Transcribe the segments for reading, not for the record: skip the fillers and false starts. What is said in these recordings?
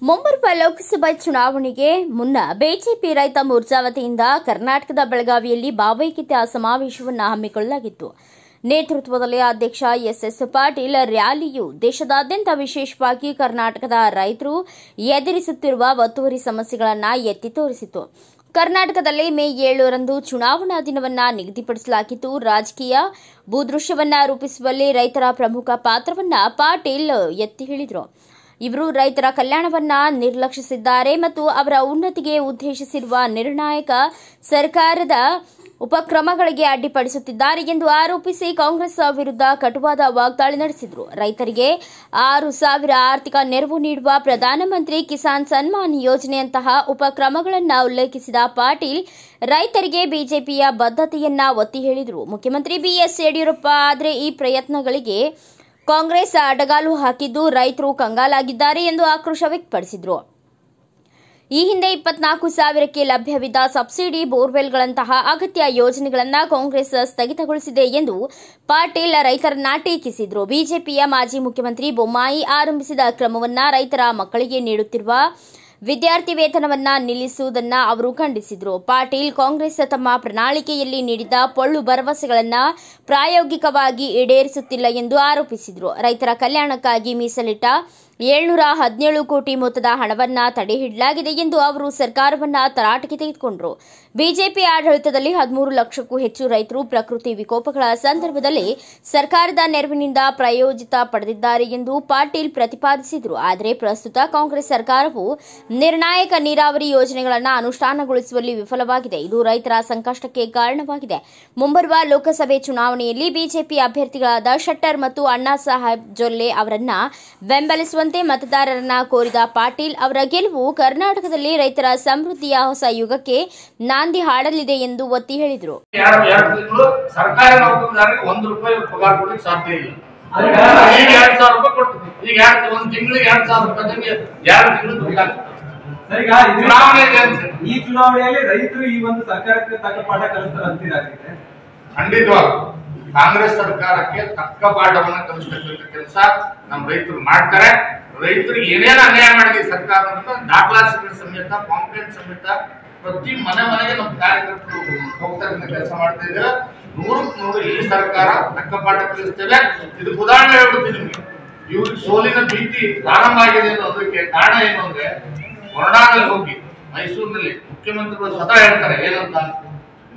ಮುಂಬರುವ ಲೋಕಸಭಾ ಚುನಾವಣೆಗೆ ಮುನ್ನ ಬಿಜೆಪಿ ರೈತ ಮೋರ್ಚಾ ವತಿಯಿಂದ ಕರ್ನಾಟಕದ ಬೆಳಗಾವಿಯಲ್ಲಿ ಭಾವೈಕ್ಯತಾ ಸಮಾವೇಶವನ್ನು ಹಮ್ಮಿಕೊಳ್ಳಲಾಗಿತ್ತು. ನೇತೃತ್ವದಲ್ಲಿ ಅಧ್ಯಕ್ಷ ಎಸ್ ಪಾಟೀಲ್ ರ್ಯಾಲಿಯು ದೇಶದಾದ್ಯಂತ ವಿಶೇಷವಾಗಿ ಕರ್ನಾಟಕದ ರೈತರು ಎದುರಿಸುತ್ತಿರುವ ಒತ್ತುವರಿ ಸಮಸ್ಯೆಗಳನ್ನು ಎತ್ತಿ ತೋರಿಸಿತು. ಕರ್ನಾಟಕದಲ್ಲಿ ಮೇ 7ರಂದು ಚುನಾವಣಾ ದಿನವನ್ನು ನಿಗದಿಪಡಿಸಲಾಗಿದ್ದು, ರಾಜಕೀಯ ಭೂದೃಶ್ಯವನ್ನು ರೂಪಿಸುವಲ್ಲಿ ರೈತರ ಪ್ರಮುಖ ಪಾತ್ರವನ್ನು ಪಾಟೀಲ್ ಎತ್ತಿ ಹೇಳಿದರು. ಇವರು ರೈತರ ಕಲ್ಯಾಣವನ್ನ ನಿರ್ಲಕ್ಷಿಸಿದ್ದಾರೆ ಮತ್ತು ಅವರ ಉನ್ನತಿಗೆ ಉದ್ದೇಶಿಸಿರುವ ನಿರ್ಣಾಯಕ ಸರ್ಕಾರದ ಉಪಕ್ರಮಗಳಿಗೆ ಅಡ್ಡಿಪಡಿಸುತ್ತಿದ್ದಾರೆ ಎಂದು ಆರೋಪಿಸಿ ಕಾಂಗ್ರೆಸ್ ವಿರುದ್ಧ ಕಟುವಾದ ವಾಗ್ದಾಳಿ ನಡೆಸಿದರು. ರೈತರಿಗೆ 6,000 ಆರ್ಥಿಕ ನೆರವು ನೀಡುವ ಪ್ರಧಾನಮಂತ್ರಿ ಕಿಸಾನ್ ಸನ್ಮಾನ್ ಯೋಜನೆಯಂತಹ ಉಪಕ್ರಮಗಳನ್ನು ಉಲ್ಲೇಖಿಸಿದ ಪಾಟೀಲ್ ರೈತರಿಗೆ ಬಿಜೆಪಿಯ ಬದ್ಧತೆಯನ್ನ ಒತ್ತಿ ಹೇಳಿದರು. ಮುಖ್ಯಮಂತ್ರಿ ಬಿಎಸ್ ಯಡಿಯೂರಪ್ಪ ಆದರೆ ಈ ಪ್ರಯತ್ನಗಳಿಗೆ ಕಾಂಗ್ರೆಸ್ ಅಡಗಾಲು ಹಾಕಿದ್ದು ರೈತರು ಕಂಗಾಲಾಗಿದ್ದಾರೆ ಎಂದು ಆಕ್ರೋಶ ವ್ಯಕ್ತಪಡಿಸಿದರು. ಈ ಹಿಂದೆ 24,000ಕ್ಕೆ ಲಭ್ಯವಿದ್ದ ಸಬ್ಸಿಡಿ ಬೋರ್ವೆಲ್ಗಳಂತಹ ಅಗತ್ಯ ಯೋಜನೆಗಳನ್ನು ಕಾಂಗ್ರೆಸ್ ಸ್ಥಗಿತಗೊಳಿಸಿದೆ ಎಂದು ಪಾಟೀಲ್ ರೈತರನ್ನ ಟೀಕಿಸಿದರು. ಬಿಜೆಪಿಯ ಮಾಜಿ ಮುಖ್ಯಮಂತ್ರಿ ಬೊಮ್ಮಾಯಿ ಆರಂಭಿಸಿದ ಕ್ರಮವನ್ನು ರೈತರ ಮಕ್ಕಳಿಗೆ ನೀಡುತ್ತಿರುವ ವಿದ್ಯಾರ್ಥಿ ವೇತನವನ್ನ ನಿಲ್ಲಿಸುವುದನ್ನ ಅವರು ಖಂಡಿಸಿದರು. ಪಾಟೀಲ್ ಕಾಂಗ್ರೆಸ್ ತಮ್ಮ ಪ್ರಣಾಳಿಕೆಯಲ್ಲಿ ನೀಡಿದ್ದ ಪೊಳ್ಳು ಭರವಸೆಗಳನ್ನು ಪ್ರಾಯೋಗಿಕವಾಗಿ ಈಡೇರಿಸುತ್ತಿಲ್ಲ ಎಂದು ಆರೋಪಿಸಿದರು. ರೈತರ ಕಲ್ಯಾಣಕ್ಕಾಗಿ ಮೀಸಲಿಟ್ಟ 717 ಕೋಟಿ ಮೊತ್ತದ ಹಣವನ್ನು ತಡೆಹಿಡಲಾಗಿದೆ ಎಂದು ಅವರು ಸರ್ಕಾರವನ್ನು ತರಾಟೆಗೆ ತೆಗೆದುಕೊಂಡರು. ಬಿಜೆಪಿ ಆಡಳಿತದಲ್ಲಿ 13 ಲಕ್ಷಕ್ಕೂ ಹೆಚ್ಚು ರೈತರು ಪ್ರಕೃತಿ ವಿಕೋಪಗಳ ಸಂದರ್ಭದಲ್ಲಿ ಸರ್ಕಾರದ ನೆರವಿನಿಂದ ಪ್ರಯೋಜಿತ ಪಡೆದಿದ್ದಾರೆ ಎಂದು ಪಾಟೀಲ್ ಪ್ರತಿಪಾದಿಸಿದರು. ಆದರೆ ಪ್ರಸ್ತುತ ಕಾಂಗ್ರೆಸ್ ಸರ್ಕಾರವು ನಿರ್ಣಾಯಕ ನೀರಾವರಿ ಯೋಜನೆಗಳನ್ನು ಅನುಷ್ಠಾನಗೊಳಿಸುವಲ್ಲಿ ವಿಫಲವಾಗಿದೆ. ಇದು ರೈತರ ಸಂಕಷ್ಟಕ್ಕೆ ಕಾರಣವಾಗಿದೆ. ಮುಂಬರುವ ಲೋಕಸಭೆ ಚುನಾವಣೆಯಲ್ಲಿ ಬಿಜೆಪಿ ಅಭ್ಯರ್ಥಿಗಳಾದ ಶೆಟ್ಟರ್ ಮತ್ತು ಅಣ್ಣಾ ಸಾಹೇಬ್ ಜೊಲ್ಲೆ ಅವರನ್ನ ಬೆಂಬಲಿಸುವಂತೆ ಮತದಾರರನ್ನ ಕೋರಿದ ಪಾಟೀಲ್ ಅವರ ಗೆಲುವು ಕರ್ನಾಟಕದಲ್ಲಿ ರೈತರ ಸಮೃದ್ಧಿಯ ಹೊಸ ಯುಗಕ್ಕೆ ನಾಂದಿ ಹಾಡಲಿದೆ ಎಂದು ಒತ್ತಿ ಹೇಳಿದರು. ಸರ್ಕಾರಿ ನೌಕರರಿಗೆ ₹1 ಪಗಾರ ಕೊಡಲಿಕ್ಕೆ ಸಾಧ್ಯ ಇಲ್ಲ. ಈಗ 2,000 ರೂಪಾಯಿ ಕೊಡ್ತೀವಿ. ಈಗ ಒಂದು ತಿಂಗಳಿಗೆ 2,000 ರೂಪಾಯಿ 2 ತಿಂಗಳು ಈ ಚುನಾವಣೆಯಲ್ಲಿ ರೈತರು ಈ ಒಂದು ಸರ್ಕಾರಕ್ಕೆ ತಕ್ಕ ಪಾಠ ಕಲಿಸ್ತಾರೆ ಅಂತಿದ್ದಾರೆ. ಖಂಡಿತವಾಗಿ ಕಾಂಗ್ರೆಸ್ ಸರ್ಕಾರಕ್ಕೆ ತಕ್ಕ ಪಾಠವನ್ನು ಕಲಿಸತಕ್ಕಂಥ ಕೆಲಸ ನಮ್ಮ ರೈತರು ಮಾಡ್ತಾರೆ. ರೈತರಿಗೆ ಏನೇನು ಅನ್ಯಾಯ ಮಾಡಿದೆ ಸರ್ಕಾರ ಅಂತ ದಾಖಲಾತಿಗಳ ಸಮೇತ ಕಾಂಪ್ಲೇಂಟ್ ಸಮೇತ ಪ್ರತಿ ಮನೆಗೆ ನಮ್ಮ ಕಾರ್ಯಕರ್ತರು ಹೋಗ್ತಕ್ಕಂಥ ಕೆಲಸ ಮಾಡ್ತಾ ಇದ್ದಾರೆ. 100% ಈ ಸರ್ಕಾರ ತಕ್ಕ ಪಾಠ ಕಲಿಸ್ತೇವೆ. ಇದಕ್ಕೆ ಉದಾಹರಣೆ ಹೇಳ್ಬಿಡ್ತೀನಿ ನಿಮ್ಗೆ. ಇವ್ರಿಗೆ ಸೋಲಿನ ಭೀತಿ ಪ್ರಾರಂಭ ಆಗಿದೆ ಅನ್ನೋದಕ್ಕೆ ಕಾರಣ ಏನು ಅಂದ್ರೆ, ಕೊರೋನಾದಲ್ಲಿ ಹೋಗಿ ಮೈಸೂರಿನಲ್ಲಿ ಮುಖ್ಯಮಂತ್ರಿಗಳು ಸ್ವತಃ ಹೇಳ್ತಾರೆ ಏನಂತ,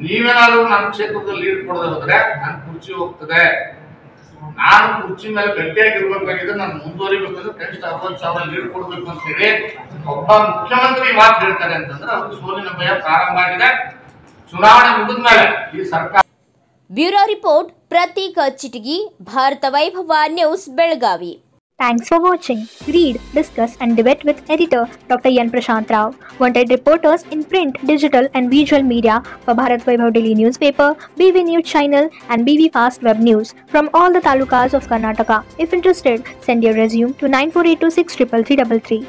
ನೀವೇನಾದ್ರೂ ನನ್ನ ಕ್ಷೇತ್ರದಲ್ಲಿ ಲೀಡ್ ಕೊಡದೆ ಹೋದ್ರೆ ನನ್ನ ಕುರ್ಚಿ ಹೋಗ್ತದೆ, ನಾನು ಕುರ್ಚಿ ಮೇಲೆ ಗಟ್ಟಿಯಾಗಿರ್ಬೇಕಾಗಿದೆ, ನಾನು ಮುಂದುವರಿಬೇಕಂದ್ರೆ ಕನಿಷ್ಠ 60,000 ಲೀಡ್ ಕೊಡ್ಬೇಕು ಅಂತ ಹೇಳಿ ಒಬ್ಬ ಮುಖ್ಯಮಂತ್ರಿ ಮಾತು ಹೇಳ್ತಾರೆ ಅಂತಂದ್ರೆ ಅವ್ರಿಗೆ ಸೋಲಿನ ಭಯ ಪ್ರಾರಂಭ ಆಗಿದೆ. ಚುನಾವಣೆ ಮುಗಿದ್ಮೇಲೆ ಈ ಸರ್ಕಾರ. ಬ್ಯೂರೋ ರಿಪೋರ್ಟ್ ಪ್ರತೀಕ್ ಚಿಟಗಿ, ಭಾರತ ವೈಭವ news, Belagavi. Thanks for watching. Read, discuss and debate with editor Dr. Yan Prashant Rao. Wanted reporters in print, digital and visual media for Bharat Vaibhav Daily Newspaper, BV News Channel and BV Fast Web News from all the talukas of Karnataka. If interested, send your resume to 9482633333.